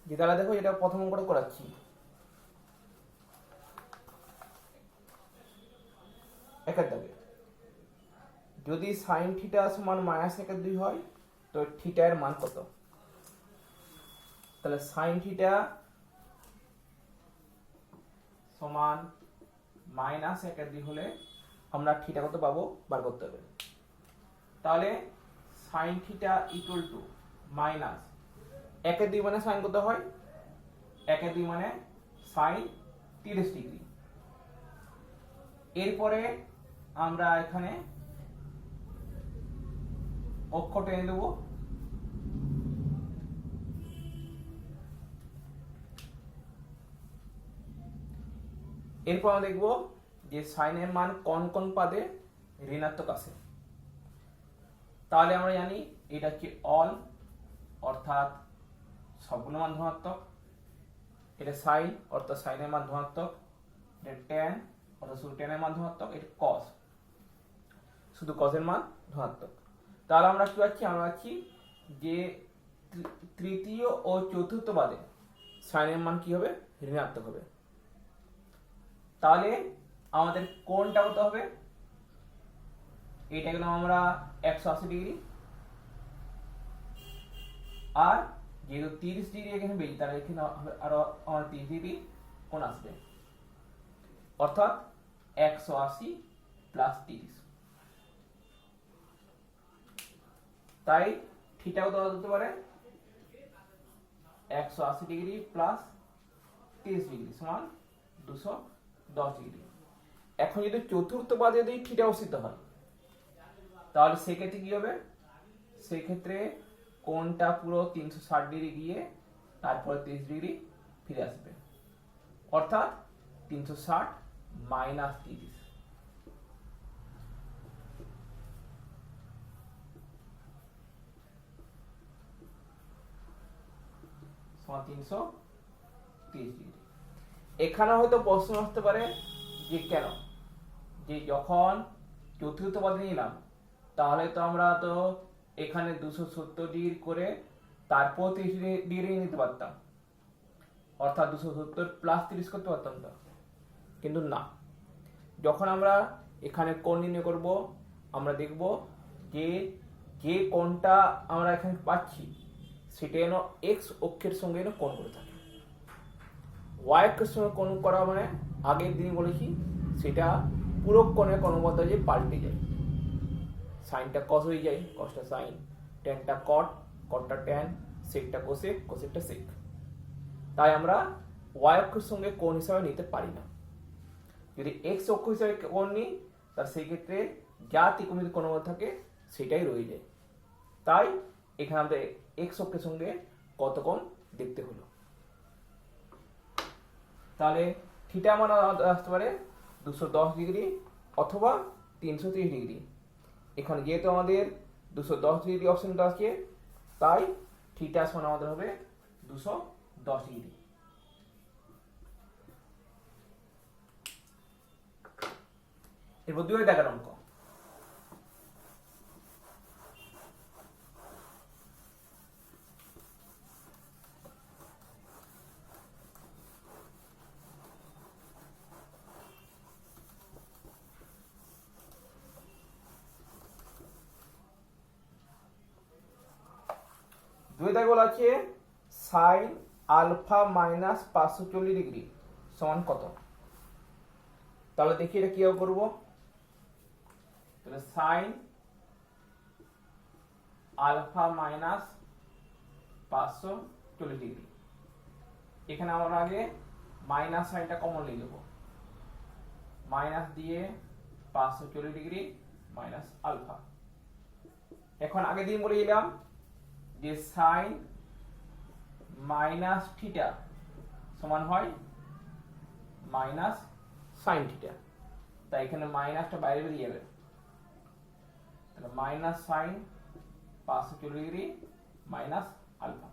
যে তাহলে দেখো এটা প্রথম অঙ্কটা করাচ্ছি। একের দাগে যদি সাইন থিটা সমান -1/2 হয় তো থিটা এর মান কত? তাহলে সাইন থিটা সমান -1/2 হলে আমরা থিটা কত পাবো বার করতে হবে। তাহলে সাইন থিটা ইকুয়াল টু -1/2 মানে সাইন কত হয়? 1/2 মানে সাইন 30 ডিগ্রি। এরপরে আমরা এখানে অক্ষ টেনে দেবো। এরপর আমরা দেখবো যে সাইনের মান কোন কোন পাদে ঋণাত্মক আসে। তাহলে আমরা জানি এটা কি অল, অর্থাৎ সবগুলো মান ধনাত্মক। এটা সাইন অর্থাৎ সাইনের মান ধনাত্মক। এটা ট্যান অর্থাৎ শুধু ট্যানের মান ধনাত্মক। এটা কস, শুধু কসের মান ধনাত্মক। তাহলে আমরা কি পাচ্ছি? আমরা পাচ্ছি যে তৃতীয় ও চতুর্থ পাদে সাইনের মান কি হবে? ঋণাত্মক হবে। তাহলে আমাদের কোণটা কত হবে? এটা গেলাম আমরা 180 ডিগ্রি, আর যেহেতু 30 ডিগ্রি এখানে বেশি, তাহলে এখানে আরো আমার 30 ডিগ্রি কোণ আসবে, অর্থাৎ 180 প্লাস 30। তাই থিটা কত হতে পারে? 180 ডিগ্রি প্লাস 30 ডিগ্রি সমান 210 ডিগ্রি। এখন যদি চতুর্থ পাদে যদি থিটা অবস্থিত হয় তাহলে সেক্ষেত্রে কি হবে? সেক্ষেত্রে কোণটা পুরো 360 ডিগ্রি গিয়ে তারপরে 30 ডিগ্রি ফিরে আসবে, অর্থাৎ 360 মাইনাস 30 সমান 330 ডিগ্রি। এখানে হয়তো প্রশ্ন আসতে পারে যে কেন, যে যখন চতুর্থ পদে নিলাম তাহলে তো আমরা তো এখানে 270 ডিগ্রি করে তারপর 30 ডিগ্রি নিতে পারতাম, অর্থাৎ 270 প্লাস 30 করতে পারতাম তো, কিন্তু না। যখন আমরা এখানে কোণ নির্ণয় করব আমরা দেখব যে যে কোণটা আমরা এখানে পাচ্ছি সেটা যেন এক্স অক্ষের সঙ্গে যেন কোণ করে থাকে। ওয়াই অক্ষের সঙ্গে কোণ করা মানে আগের দিন বলেছি সেটা পুরো কোণের কোণবদ্ধ যে পাল্টে যায়। সাইনটা কস হয়ে যায়, কসটা সাইন, ট্যানটা কট, কটটা ট্যান, সেকটা কোসেক, কোসেকটা সেক। তাই আমরা ওয়াই অক্ষের সঙ্গে কোণ হিসাবে নিতে পারি না। যদি এক্স অক্ষ হিসাবে কোণ নিই তাহলে সেই ক্ষেত্রে যা ত্রিকোণমিতি কোণবদ্ধ থাকে সেটাই রয়ে যায়। তাই এখানে আমাদের এক্স অক্ষের সঙ্গে কত কোণ দেখতে হলো। তাহলে থিটা মান আসতে পারে 210 ডিগ্রি অথবা 330 ডিগ্রি। এখানে যেহেতু আমাদের 210 ডিগ্রি অপশনটা আছে তাই থিটা সমান আমাদের হবে 210 ডিগ্রি। এরপর 2 দাগের অঙ্ক। দুই দাগে বলা আছে সাইন আলফা মাইনাস 540 ডিগ্রি সমান কত? তাহলে দেখি এটা কিভাবে করবো। তাহলে সাইন আলফা মাইনাস 540 ডিগ্রি, এখানে আমরা আগে মাইনাস সাইনটা কমন নিয়ে নেব, মাইনাস দিয়ে 540 ডিগ্রি মাইনাস আলফা। এখন আগে দিন বলে দিলাম যে সাইন মাইনাস থিটা সমান হয় মাইনাস সাইন থিটা, তাই এখানে মাইনাসটা বাইরে বেরিয়ে যাবে। তাহলে minus sine 540 degree minus alpha.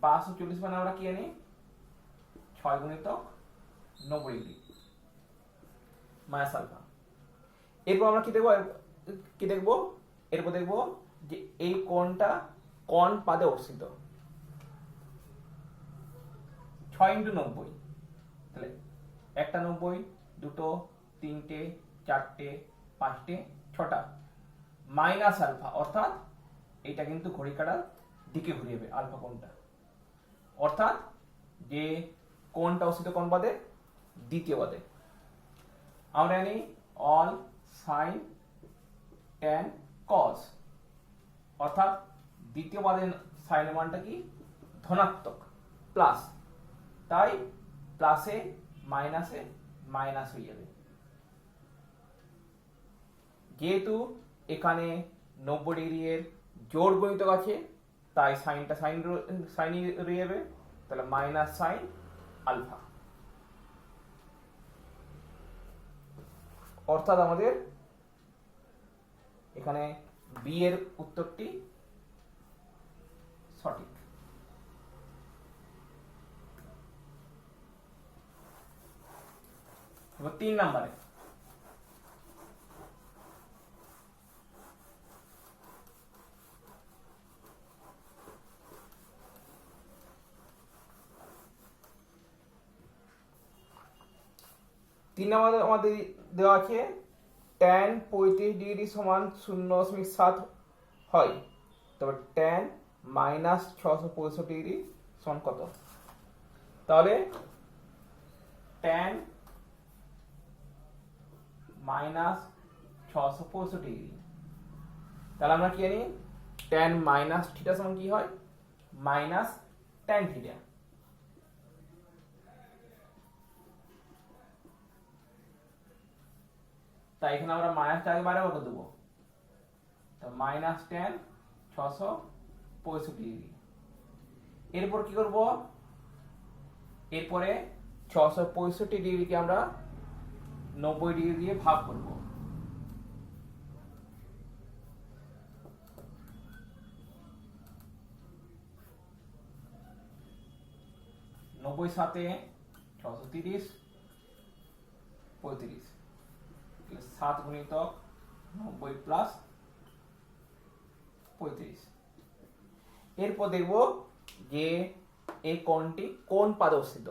540 মানে আমরা কি জানি 6 গুণিতক 90 ডিগ্রি মাইনাস আলফা। এরপর আমরা কি দেখবো এরপর দেখবো যে এই কোণটা কোন পাদে অবস্থিত। 6 × 90, তাহলে একটা 90, দুটো, তিনটে, চারটে, পাঁচটে, ছটা, মাইনাস আলফা, অর্থাৎ এটা কিন্তু ঘড়ি কাটার দিকে ঘুরে যাবে আলফা কোণটা, অর্থাৎ যে কোণটা অস্থিত কোণ বাদে দ্বিতীয় বাদে আমরা জানি অল সাইন ট্যান কজ, অর্থাৎ দ্বিতীয় বাদের সাইনের মানটা কি ধনাত্মক প্লাস, তাই প্লাসে মাইনাসে মাইনাস হয়ে যাবে। যেহেতু এখানে 90 ডিগ্রি এর জোড় গণিতক আছে তাই সাইনটা সাইন রয়ে যাবে, তাহলে মাইনাস সাইন আলফা, অর্থাৎ আমাদের এখানে বি এর উত্তরটি সঠিক। এবার 3 নম্বরে আমাদের দেওয়া আছে tan 35 ডিগ্রি সমান 0.7 হয়, তবে tan মাইনাস 665 ডিগ্রি সমান কত? তাহলে tan মাইনাস 665 ডিগ্রি, তাহলে আমরা কি জানি tan মাইনাস থিটা সমান কি হয়? Minus tan theta. তাই এখানে আমরা মাইনাসটা আগে বাইরে কত দেবো? তো মাইনাস tan 665 ডিগ্রি। এরপর কি করব? এরপরে 665 ডিগ্রিকে আমরা 90 ডিগ্রি দিয়ে ভাগ করব। নব্বই সাথে 630, 35, 7 গুণিতক 90 প্লাস 35। এরপর দেখব যে এই কোণটি কোন পাদে অবস্থিত।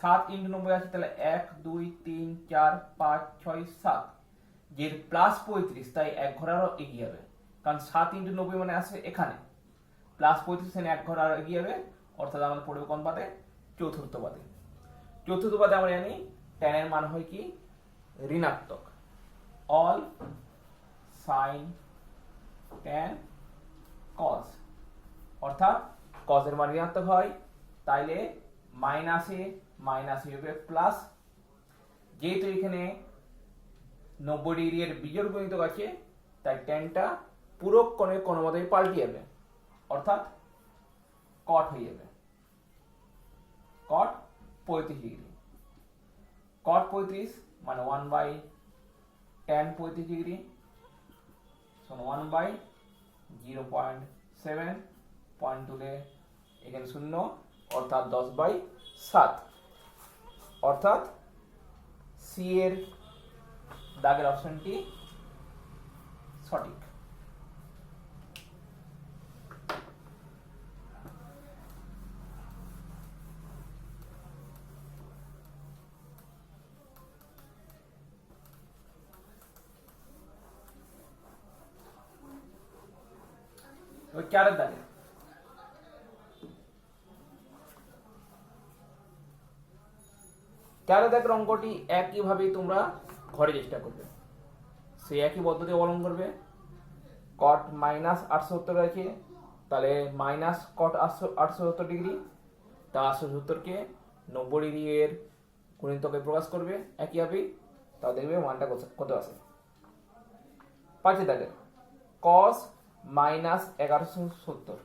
7 × 90 আছে, তাহলে 1 2 3 4 5 6 7, যে প্লাস 35 তাই এক ঘর আরো এগিয়ে যাবে, কারণ 7 × 90 মানে আছে এখানে, প্লাস 35 এখানে এক ঘর আরো এগিয়ে যাবে, অর্থাৎ আমাদের পড়বে কোন পাদে? চতুর্থ পাদে। চতুর্থ পাদে আমরা জানি tan এর মান হয় কি ঋণাত্মক, অল সাইন tan cos, অর্থাৎ cos এর মান ঋণাত্মক হয়, তাইলে মাইনাসে মাইনাস হবে প্লাস, যেহেতু এখানে 90 ডিগ্রি এর বিজোড় গণিতক আছে তাই ট্যানটা পুরো কোণের কোণ মতই পাল্টে যাবে, অর্থাৎ কট হয়ে যাবে, কট 35 ডিগ্রি। কট 35 মানে 1/tan 35 ডিগ্রি সমান 1/0.7, পয়েন্ট তুলে এখানে 0, অর্থাৎ 10/7, অর্থাৎ সি এর দাগের অপশনটি সঠিক। চারের দাগে অঙ্কটি একইভাবে তোমরা ঘরে চেষ্টা করবে, সেই একই পদ্ধতি অবলম্বন করবে। কট মাইনাস 870 আছে, তাহলে মাইনাস কট 870 ডিগ্রি, তা 870কে 90 ডিগ্রি এর গুণিতকে প্রকাশ করবে একইভাবে, তা দেখবে মানটা কত আসে। 5 দাগে cos minus 1170,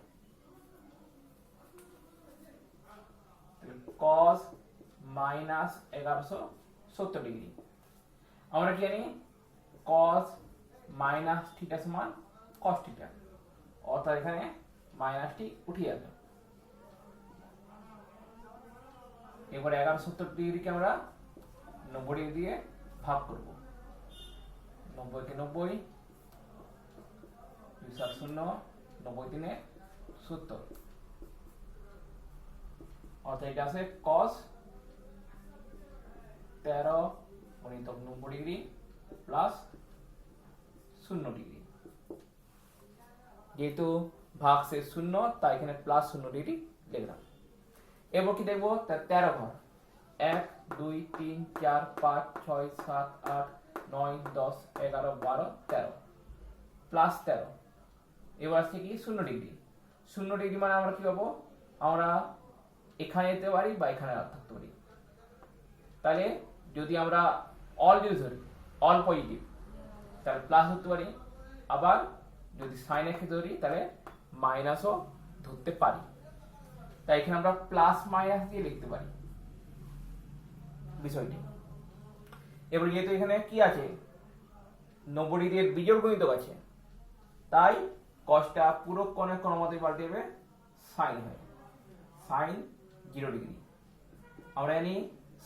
cos minus 1170 degree. আমরা কি জানি cos মাইনাস থিটা সমান cos থিটা, অর্থাৎ এখানে মাইনাসটি উঠে যাবে। এবারে 1170 ডিগ্রিকে আমরা 90 ডিগ্রি দিয়ে ভাগ করব। 90 কে 90, 2 7 0, 90 3 70, অর্থাৎ এটা আছে cos 13 গুণিতক 90 ডিগ্রি প্লাস 0 ডিগ্রি। যেহেতু ভাগশেষ 0 তাই এখানে প্লাস 0 ডিগ্রি লিখলাম। এরপর কি দেখবো, 13 ঘর 1 2 3 4 5 6 7 8 9 10 11 12 13 প্লাস 13। এবার আসছে কি 0 ডিগ্রি। 0 ডিগ্রি মানে আমরা কি পাবো, আমরা এখানে যেতে পারি বা এখানে থাকতে পারি। তাহলে যদি আমরা অল যদি ধরি, অল পজিটিভ, তাহলে প্লাস ধরতে পারি। আবার যদি সাইন এর ক্ষেত্রে ধরি তাহলে মাইনাসও ধরতে পারি। তাই এখানে আমরা প্লাস মাইনাস দিয়ে লিখতে পারি বিষয়টি। এবার যেহেতু এখানে কি আছে 90 ডিগ্রির বিজোড় গুণিতক আছে, তাই কসটা পুরো কোণের কোণ মতই পাল্টে যাবে সাইন হয়ে, সাইন 0 ডিগ্রি। আমরা জানি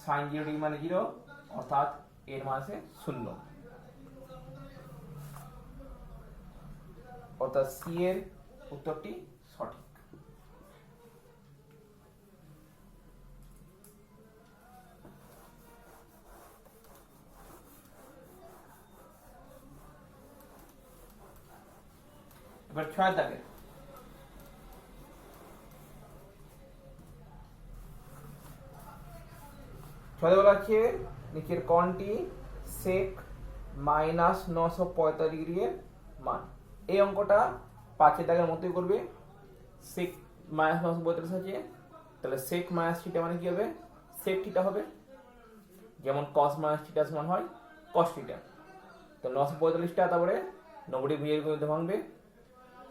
সাইন 0 ডিগ্রি মানে 0, অর্থাৎ এর মান আছে 0, অর্থাৎ সি এর উত্তরটি সঠিক। এবার 6 দাগে বলা আছে নিচের কোণটি sec মাইনাস 945 ডিগ্রি এর মান। এই অঙ্কটা 5 দাগের মতোই করবে। sec মাইনাস 945 আছে, তাহলে sec মাইনাস থিটা মানে কি হবে, sec থিটা হবে, যেমন cos মাইনাস থিটা সমান হয় cos থিটা। তো 945টা তারপরে 90 ডিগ্রি এর গুণিত ভাঙবে,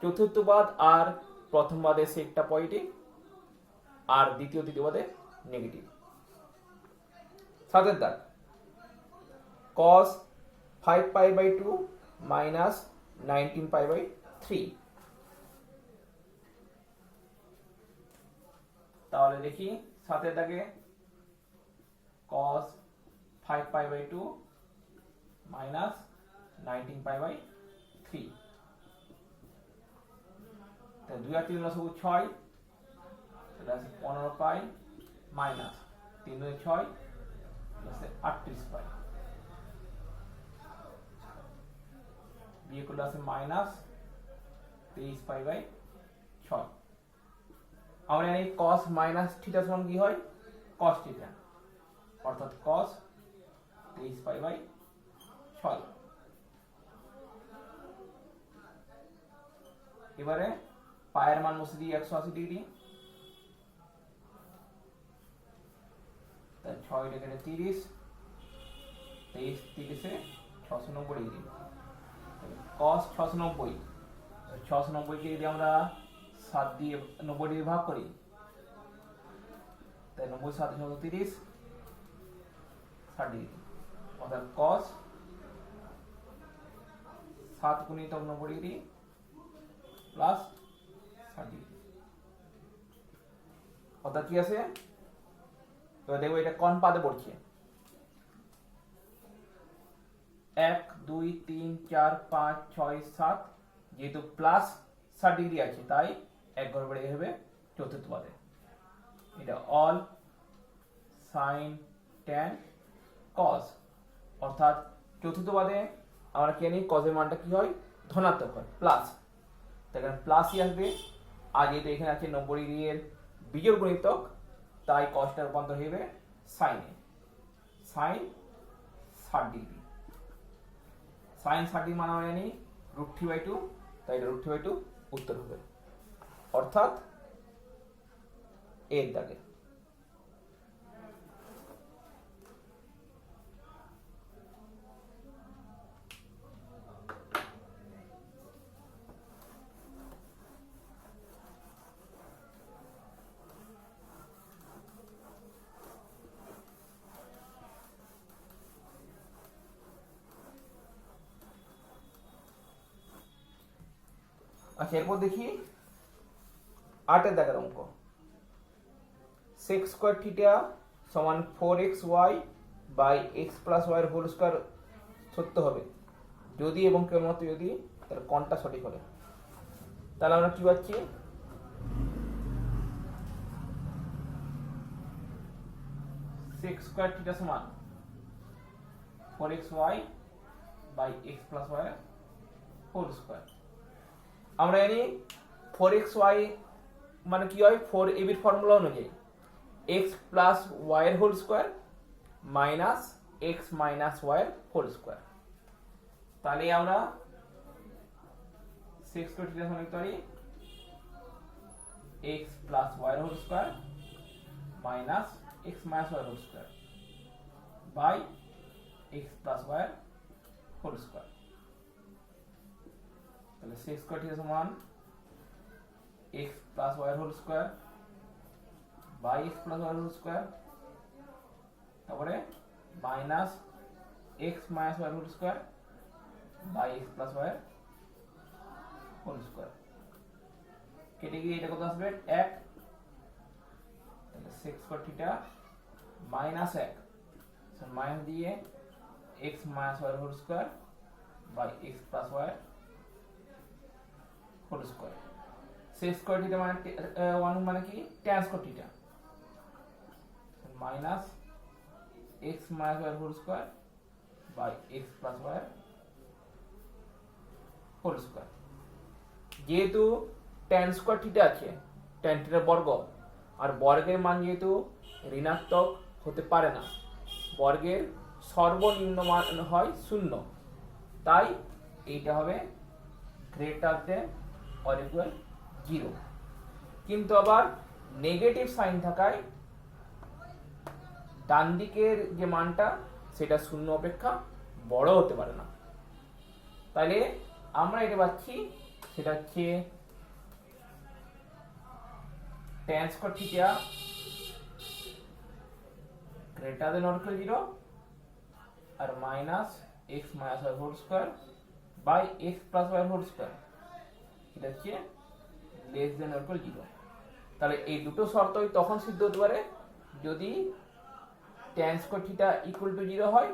চতুর্থ পদ আর প্রথম পদে সেকটা পজিটিভ আর দ্বিতীয় তৃতীয় পদে নেগেটিভ। 7 দাগ cos 5 pi by 2 minus 19 pi by 3। তাহলে দেখি 7 দাগে cos 5 pi by 2 minus 19 pi by 3। 2 আর 3 লসগু 6, এটা আছে 15 পাই মাইনাস 3 2 6 প্লাস 38 পাই, বিয়োগ করলে আছে মাইনাস 23 পাই বাই 6। আমরা জানি cos মাইনাস থিটা সমান কি হয়, cos থিটা, অর্থাৎ cos 23 পাই বাই 6। এবারে পায়ের মান বসে দিই 180 ডিগ্রি, তাই 6 এখানে 30, 23 30 এ 690 ডিগ্রি, cos 690, 690 কে যদি আমরা 7 দিয়ে 90 ডিগ্রি ভাগ করি, তাই 90 7 30 60 ডিগ্রি, অর্থাৎ cos 7 গুণিতক 90 ডিগ্রি প্লাস 60 ডিগ্রি, অর্থাৎ কি আছে, এবার দেখো এটা কোন পাদে পড়ছে, 1 2 3 4 5 6 7, যেহেতু প্লাস 60 ডিগ্রি আছে তাই এক ঘর বেড়ে হবে চতুর্থ পদে। এটা অল সাইন ট্যান কস, অর্থাৎ চতুর্থ পদে আমরা কি জানি কজের মানটা কি হয়, ধনাত্মক হয়, প্লাস, এখানে প্লাসই আসবে। আর যেহেতু এখানে আছে 90 ডিগ্রি এর বিজোড় গুণিতক, তাই কসটা রূপান্তর হবে সাইনে, সাইন 60 ডিগ্রি। সাইন 60 ডিগ্রি মানে আমরা জানি √3/2, তাই এটা √3/2 উত্তর হবে, অর্থাৎ এর দাগে। আচ্ছা, এরপর দেখি 8 দাগের অঙ্ক, sec স্কয়ার থিটা সমান 4xy by x plus y এর হোল স্কয়ার সত্য হবে যদি এবং কেবলমাত্র যদি তার কোণটা সঠিক হবে। তাহলে আমরা কি পাচ্ছি, সেক স্কয়ার থিটা সমান 4xy by x plus y whole square. আমরা জানি 4xy মানে কি হয়, 4ab এর ফর্মুলা অনুযায়ী x প্লাস y এর whole square minus x minus y এর হোল স্কয়ার। তাহলে আমরা সেক স্কয়ার থিটা সমান লিখতে পারি x প্লাস y এর whole square minus x minus y এর whole square by x plus y এর হোল স্কয়ার। তাহলে সেক স্কয়ার থিটা সমান x প্লাস y এর whole square by x plus y এর হোল স্কয়ার, তারপরে minus x minus y এর whole square by x plus y এর whole square. কেটে গিয়ে এটা কত আসবে 1, তাহলে sec square theta minus 1 minus দিয়ে x মাইনাস y এর whole square by x plus y এর whole square. Sec square theta মানে 1 মানে কি tan square theta minus x minus y এর whole square by x plus y এর whole square. যেহেতু tan square theta আছে, tan থিটার বর্গ, আর বর্গের মান যেহেতু ঋণাত্মক হতে পারে না, বর্গের সর্বনিম্ন মান হয় 0, তাই এইটা হবে গ্রেটার দেন অর ইকুয়াল 0। কিন্তু আবার নেগেটিভ সাইন থাকায় ডান দিকের যে মানটা সেটা 0 অপেক্ষা বড় হতে পারে না। তাহলে আমরা এটা পাচ্ছি সেটা হচ্ছে tan square theta greater than or equal 0 আর minus x minus y whole square by x plus y whole square, এটা হচ্ছে লেস দেন অর ইকুয়াল 0। তাহলে এই দুটো শর্তই তখন সিদ্ধ হতে পারে যদি tan square theta equal to 0 হয়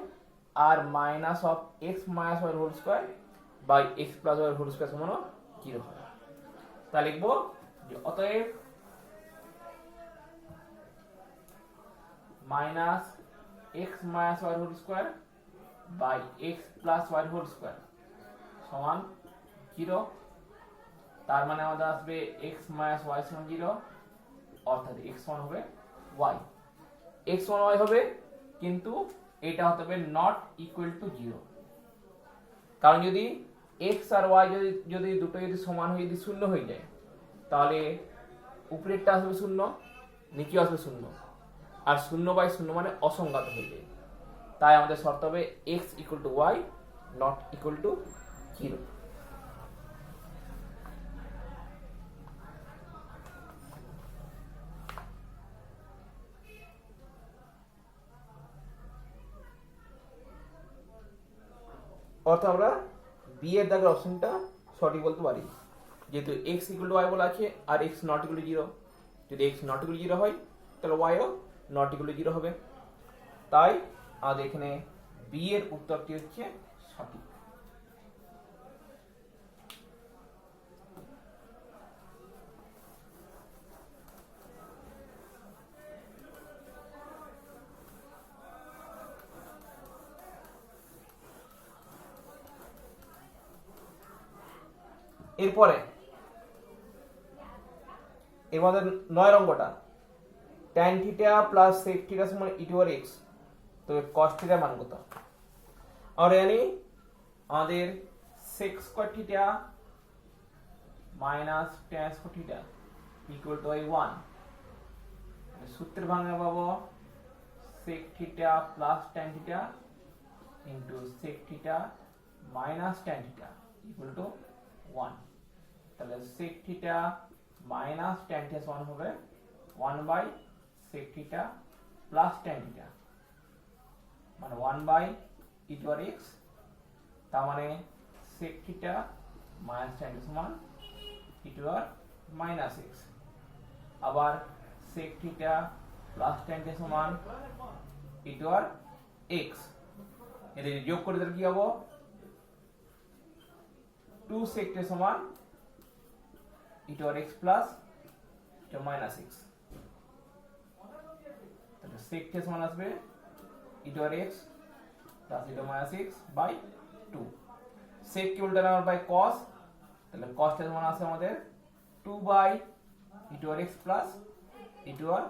আর minus of x minus y whole square by x plus y whole square সমান 0 হয়। তাহলে লিখব যে অতএব minus x minus y whole square by x plus y whole square সমান 0। তার মানে আমাদের আসবে x মাইনাস y সমান 0, অর্থাৎ x সমান হবে y। x সমান y হবে, কিন্তু এটা হতে হবে নট ইকুয়াল টু 0, কারণ যদি x আর y যদি দুটো যদি সমান হয়ে যদি 0 হয়ে যায় তাহলে উপরেরটা আসবে 0, নিচেও আসবে 0, আর 0/0 মানে অসংজ্ঞাত হয়ে যায়। তাই আমাদের শর্ত হবে x equal to y not equal to 0। অর্থাৎ আমরা বি এর দাগের অপশনটা সঠিক বলতে পারি, যেহেতু x ইকুয়াল টু y বলা আছে আর x নট ইকুয়াল টু 0। যদি x নট ইকুয়াল টু 0 হয় তাহলে y ও নট ইকুয়াল টু 0 হবে। তাই আমাদের এখানে বি এর উত্তরটি হচ্ছে সঠিক। এরপরে এর মধ্যে 9 অঙ্কটা tan theta plus sec theta সমান e টু পাওয়ার x, তো cos থিটার মান কত? আমরা জানি আমাদের sec square theta minus tan square theta equal to 1। সূত্রের ভাঙা পাবো sec theta plus tan theta into sec theta minus tan theta equal to 1। তাহলে sec theta minus tan theta সমান হবে 1 by sec theta plus tan theta, মানে 1 by e to power x। তার মানে sec theta minus tan theta সমান e to power minus x। আবার sec theta plus tan theta সমান e to power x। এদের যোগ করে দিলে কি হবে? 2 sec থিটা সমান e to power x plus minus x। তাহলে sec থিটা সমান আসবে e to power x plus e to minus x by 2 sec কে উল্টালে আমরা পাই cos তাহলে cos থিটা সমান আসে আমাদের 2 by e to power x plus e to power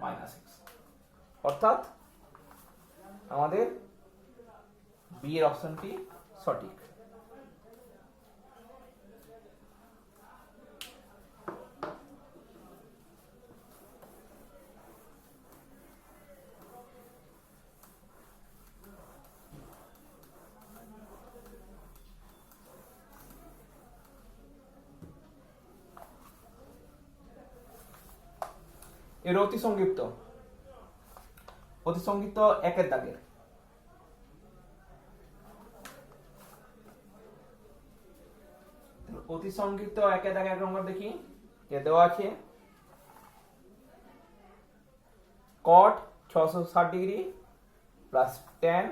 minus x অর্থাৎ আমাদের বি এর অপশনটি সঠিক। এর অতি সংক্ষিপ্ত একের দাগের অতি সংক্ষিপ্ত একের দাগে এক নম্বর দেখি যে দেওয়া আছে cot 660 degree plus tan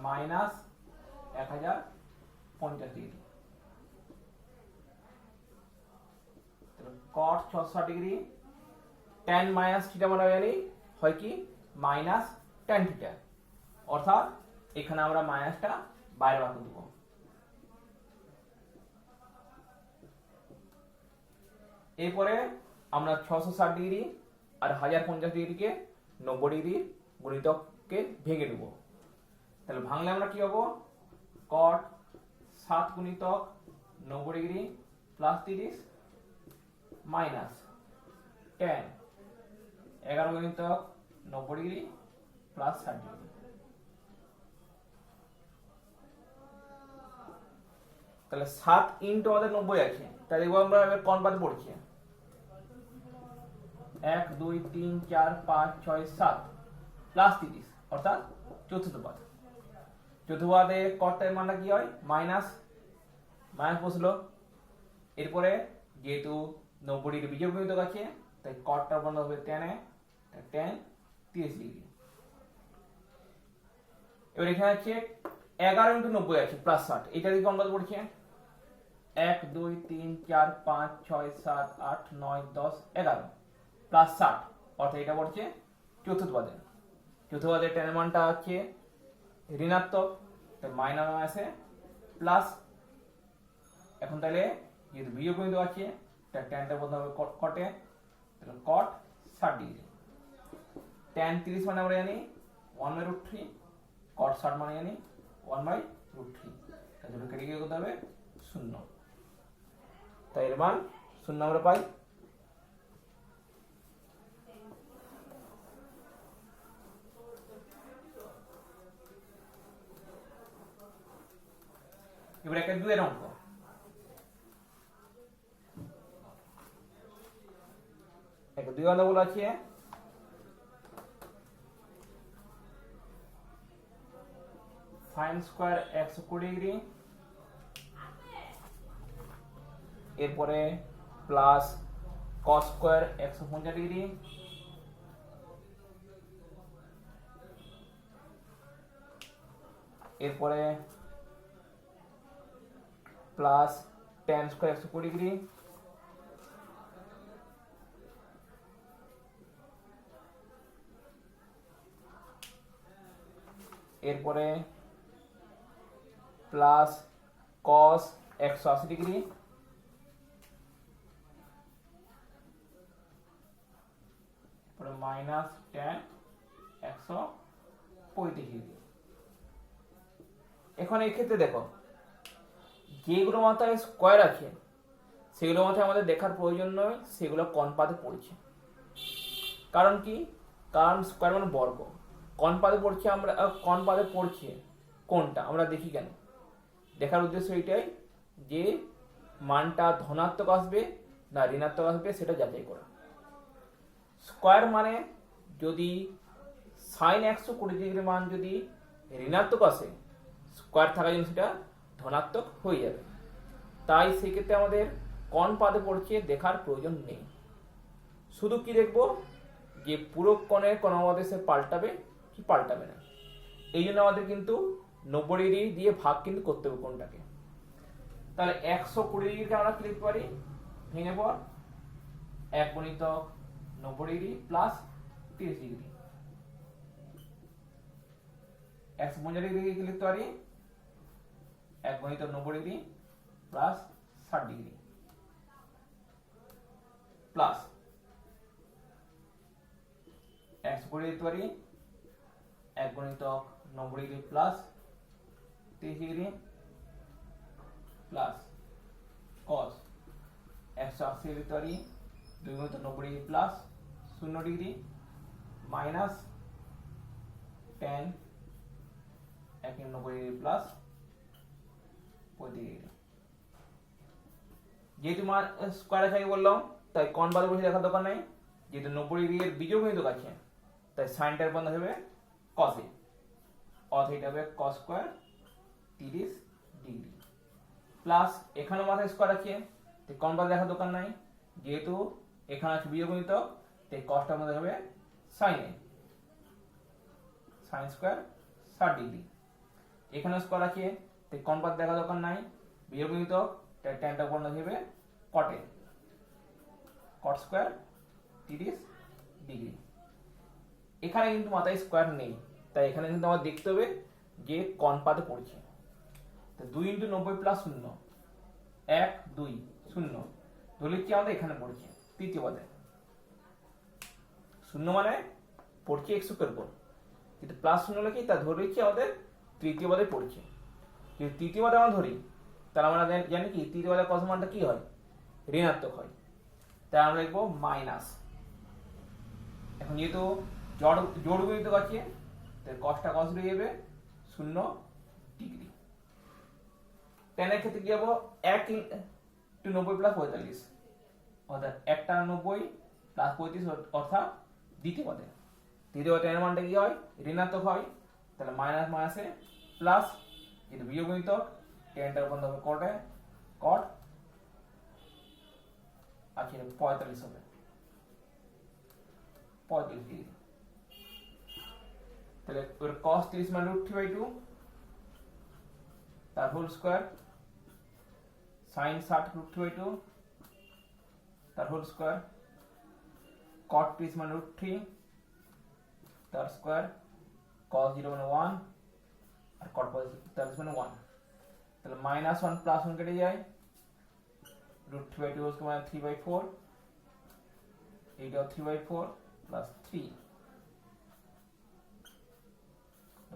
minus 1050 degree. cot 660 degree tan minus theta মানে জানি হয় কি মাইনাস tan থিটা অর্থাৎ এখানে আমরা মাইনাসটা বাইরে বার করে দেব। এরপরে আমরা 660 ডিগ্রি আর 1050 ডিগ্রিকে 90 ডিগ্রি গুণিতককে ভেঙে দেব। তাহলে ভাঙলে আমরা কি পাবো cot 7 গুণিতক 90 ডিগ্রি প্লাস 30 মাইনাস tan 11 গুণিতক 90 ডিগ্রি প্লাস 60 ডিগ্রি। তাহলে 7 ইনটু আমাদের 90 আছে তাহলে দেখব আমরা এবার কোন পাতে পড়ছি 1 2 3 4 5 6 7 প্লাস 30 অর্থাৎ চতুর্থ পাত। চতুর্থ পাতে কটের মানটা কি হয় মাইনাস বসলো। এরপরে যেহেতু 90 ডিগ্রি বিজোড় গুণিতক আছে তাই কটটা বন্ধ হবে tan tan 30 ডিগ্রি। এবার এখানে আছে 11 ইনটু 90 আছে প্লাস 60 এটা দিয়ে কোন পাতে পড়ছে 1 2 3 4 5 6 7 8 9 10 11 প্লাস 60 অর্থাৎ এটা পড়ছে চতুর্থ পদে। চতুর্থ পদে tan এর মানটা হচ্ছে ঋণাত্মক তাই মাইনাস আছে প্লাস এখন তাহলে যেহেতু বিয়োগ গুণিতক আছে তাই tanটা বলতে হবে কটে তাহলে cot 60 ডিগ্রি। tan 30 মানে আমরা জানি 1/√3 cot 60 মানে জানি 1/√3 তাহলে কেটে গিয়ে করতে হবে 0 তাই এর মান 0 আমরা পাই। এবার একটা 2 এর অঙ্ক একটা 2 অঙ্ক বলা আছে sin স্কয়ার x 20 ডিগ্রি এরপরে প্লাস cos স্কয়ার 150 ডিগ্রি এরপরে প্লাস tan স্কয়ার 120 ডিগ্রি এরপরে প্লাস cos 180 ডিগ্রি পরে মাইনাস tan 135 ডিগ্রি। এখন এই ক্ষেত্রে দেখো যেগুলো মাথায় স্কয়ার আছে সেগুলো মাথায় আমাদের দেখার প্রয়োজন নয় সেগুলো কোন পাদে পড়ছে। কারণ কি কারণ স্কয়ার মানে বর্গ কোন পাদে পড়ছে আমরা কোন পাদে পড়ছে কোনটা আমরা দেখি কেন দেখার উদ্দেশ্য এটাই যে মানটা ধনাত্মক আসবে না ঋণাত্মক আসবে সেটা যাচাই করা। স্কয়ার মানে যদি sin 120 ডিগ্রির মান যদি ঋণাত্মক আসে স্কয়ার থাকার জন্য সেটা ধনাত্মক হয়ে যাবে তাই সেই ক্ষেত্রে আমাদের কোন পাদে পড়ছে দেখার প্রয়োজন নেই। শুধু কি দেখব যে পুরো কোণের কোন আমাদের পাল্টাবে কি পাল্টাবে না এই জন্য আমাদের কিন্তু 90 ডিগ্রি দিয়ে ভাগ কিন্তু করতে হবে কোনটাকে। তাহলে 120 ডিগ্রিকে আমরা কি লিখতে পারি ভেঙে পর 1 গুণিতক 90 ডিগ্রি প্লাস 30 ডিগ্রি 150 ডিগ্রি কি লিখতে পারি 1 গুণিতক 90 ডিগ্রি প্লাস 60 ডিগ্রি প্লাস 100 করে দিতে পারি 1 গুণিতক 90 degree plus 30 degree plus cos 180 দিতে পারি 2 গুণিতক 90 degree plus 0 degree minus tan 190 degree plus 35 degree যেহেতু মান স্কয়ার আছে বললাম তাই কোণ বাদ বসে দেখার দরকার নাই যেহেতু 90 ডিগ্রি এর বিজোড় গুণিতক আছে তাই সাইনটার বন্ধ হবে cos এ অর্থাৎ এটা হবে cos স্কয়ার 30 ডিগ্রি প্লাস এখানে মাথায় স্কয়ার আছে তাই কোণ বাদ দেখার দরকার নাই যেহেতু এখানে আছে বিজোড় গুণিতক তাই cosটার মধ্যে হবে sin এ sin স্কয়ার 60 ডিগ্রি এখানে স্কয়ার আছে তাই কোণ বাদ দেখার দরকার নাই বিজোড় গুণিতক তাই tanটা বন্ধ হবে cot এ cot স্কয়ার 30 ডিগ্রি এখানে কিন্তু মাথায় স্কয়ার নেই তাই এখানে কিন্তু আমাদের দেখতে হবে যে কোণ পাতে পড়ছে তো 2 * 90 প্লাস 0 1 2 0 ধরে কি আমাদের এখানে পড়ছে তৃতীয় পদে 0 মানে পড়ছে x এর উপর কিন্তু প্লাস 0 লিখি তা ধরে কি আমাদের তৃতীয় পদে পড়ছে যদি তৃতীয় পদে আমরা ধরি তাহলে আমরা জানি কি তৃতীয় পদের cos মানটা কি হয় ঋণাত্মক হয় তাই আমরা লিখব মাইনাস এখন যেহেতু জোড় গুণিতক আছে তাই cosটা cos রয়ে যাবে 0 ডিগ্রি tan এর ক্ষেত্রে কি হবে 1 * 90 প্লাস 45 অর্থাৎ 1 টা 90 প্লাস 35 অর্থাৎ দ্বিতীয় পদে তৃতীয় পদে tan এর মানটা কি হয় ঋণাত্মক হয় তাহলে মাইনাস মাইনাসে প্লাস যেটা বিয়োগ গুণিতক tanটার বন্ধ হবে cot এ cot আছে 45 হবে 45 ডিগ্রি তাহলে ওর cos 30 মানে √3/2 তার হোল স্কয়ার sin 60 √3/2 তার হোল স্কয়ার cot 30 মানে √3 তার স্কয়ার cos 0 মানে 1 আর cot 30 মানে 1 তাহলে -1 + 1 কেটে যায় √3/2 মানে 3/4 এইটাও 3/4 প্লাস 3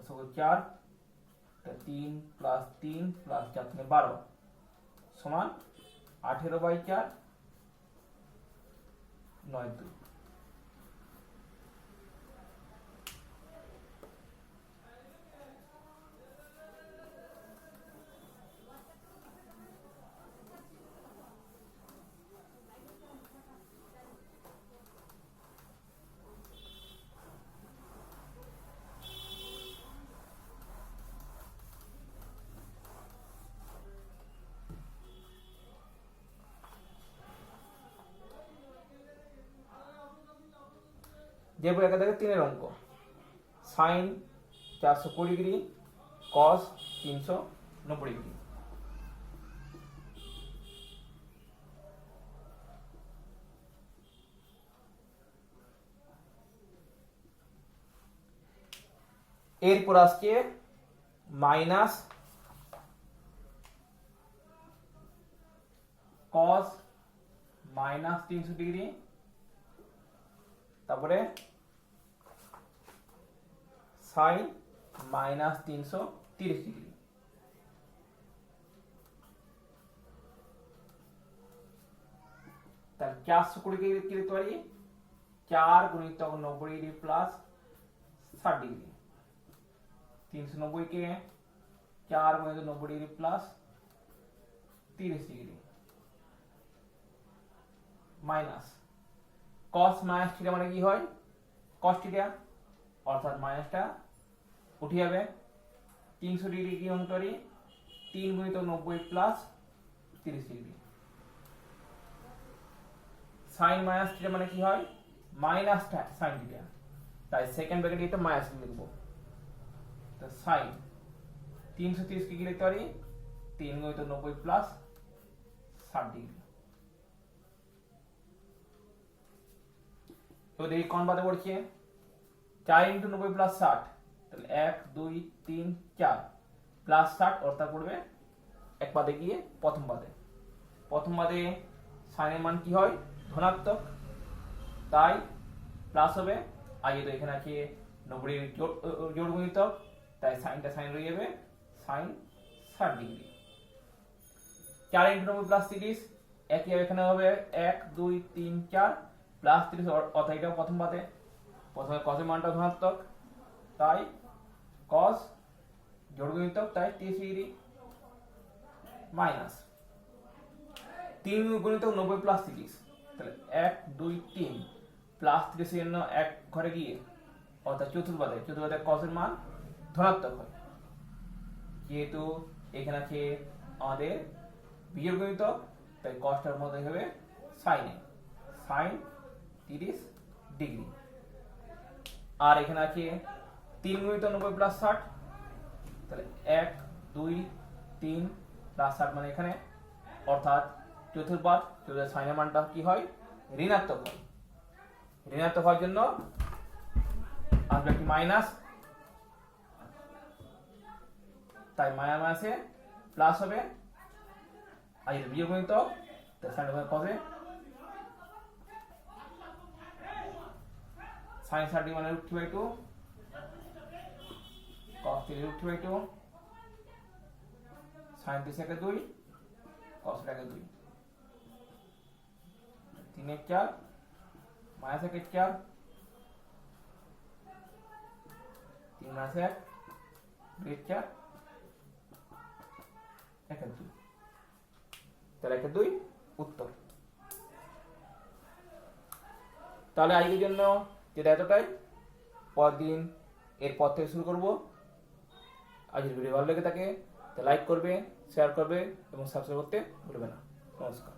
तो 4 3 प्लस 3 प्लस 4 থেকে 12 সমান 18/4 9/2 যেরপর একা থাকে 3 এর অঙ্ক sin 420 ডিগ্রি cos 390 ডিগ্রি এরপর আসছে মাইনাস cos -300 ডিগ্রি তারপরে sin -330 ডিগ্রি তাহলে 420 কে কি লিখতে পারি 4 * 90 ডিগ্রি প্লাস 60 ডিগ্রি 390 কে 4 * 90 degree plus 30 degree minus cos - θ মানে কি হয় cos θ অর্থাৎ মাইনাসটা উঠে যাবে 300 ডিগ্রি কি অঙ্ক করি 3 * 90 প্লাস 30 ডিগ্রি sin - θ মানে কি হয় মাইনাস sin θ তাই সেকেন্ড ব্র্যাকেটে এটা মাইনাস লিখব তো sin 330 কে কি লিখতে পারি 3 * 90 প্লাস 60 ডিগ্রি এবার দেখি কোন পাতে পড়ছে 4 × 90 + 60, তাহলে 1 2 3 4 প্লাস 60 অর্থাৎ পড়বে এক পাতে গিয়ে প্রথম পাতে সাইনের মান কি হয় ধনাত্মক, তাই প্লাস হবে। আর যেহেতু এখানে আছে 90 জোড় গুণিতক, তাই সাইনটা সাইন রয়ে যাবে সাইন 60 ডিগ্রি। 4 × 90 + 30 একই এখানে হবে 1 2 3 4 প্লাস 30 অর্থাৎ এটাও প্রথমে cos এর মানটা ধনাত্মক, তাই cos জোড় গুণিতক তাই 30 ডিগ্রি মাইনাস 3 × 90 + 30, তাহলে 1 2 3 প্লাস 30 এর জন্য এক ঘরে গিয়ে অর্থাৎ চতুর্পাদে cos এর মান ধনাত্মক হয়। যেহেতু এখানে আছে আমাদের বিজোড় গুণিতক, তাই cosটার মধ্যে হবে সাইন 30 ডিগ্রি। আর এখানে আছে 3 × 90 + 60, তাহলে 1 2 3 প্লাস 60 মানে এখানে অর্থাৎ চতুর্পাদ সাইনের মানটা কি হয় ঋণাত্মক হয়। ঋণাত্মক হওয়ার জন্য আসবে একটি মাইনাস, তাই মাইনাসে প্লাস হবে। আর যদি বিয়োগ গুণিতক তাই সাইন হবে sin 60 মানে √3/2 cos 3 √3/2 sin 3 2 cos 2 3 1 4 -1 1 4 3 - 1 2 4 1 2, তাহলে 1 2 উত্তর। তাহলে আজকের জন্য যেটা এতটাই, পরের দিন এরপর থেকে শুরু করব। আজকের ভিডিও ভালো লেগে থাকে তো লাইক করবে, শেয়ার করবে এবং সাবস্ক্রাইব করতে ভুলবে না। নমস্কার।